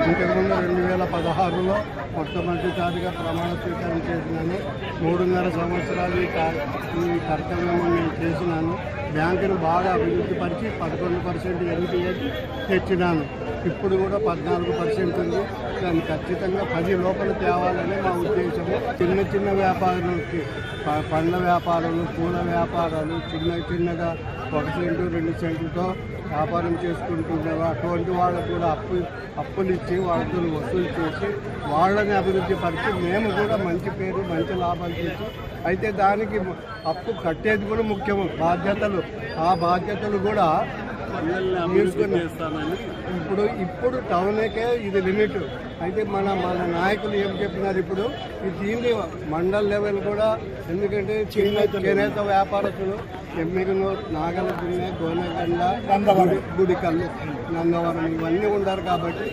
ఇంతకుముందు 2016లో మొట్టమొదటిసారిగా ప్రమాణ స్వీకారం చేసినాను. 3.5 సంవత్సరాలు ఈ కర్తవ్యం నేను చేసినాను. బ్యాంకును బాగా అభివృద్ధి పరిచి 11% ఎన్పిఎస్ తెచ్చినాను. ఇప్పుడు కూడా 14% ఉంది. దాన్ని ఖచ్చితంగా 10 లోపల తేవాలని మా ఉద్దేశము. చిన్న చిన్న వ్యాపారులకి పండ్ల వ్యాపారాలు, పూల వ్యాపారాలు, చిన్నగా 1 సెంటు 2 సెంట్లతో వ్యాపారం చేసుకుంటున్నారు. అటువంటి వాళ్ళకు కూడా అప్పులు ఇచ్చి వాళ్ళతో వసూలు చేసి వాళ్ళని అభివృద్ధి పరిచి మేము కూడా మంచి పేరు మంచి లాభాలు చేసి, అయితే దానికి అప్పు కట్టేది కూడా ముఖ్యము. బాధ్యతలు, ఆ బాధ్యతలు కూడా తీసుకుని ఇప్పుడు టౌన్కే ఇది లిమిట్. అయితే మన నాయకులు ఏం చెప్పినారు, ఇప్పుడు దీన్ని మండల్ లెవెల్ కూడా, ఎందుకంటే చేనేత వ్యాపారస్తులు ఎమ్మిగనూరు, నాగలగున్నె, గోనెగండ, గుడికల్లు, నందవరం ఇవన్నీ ఉన్నారు కాబట్టి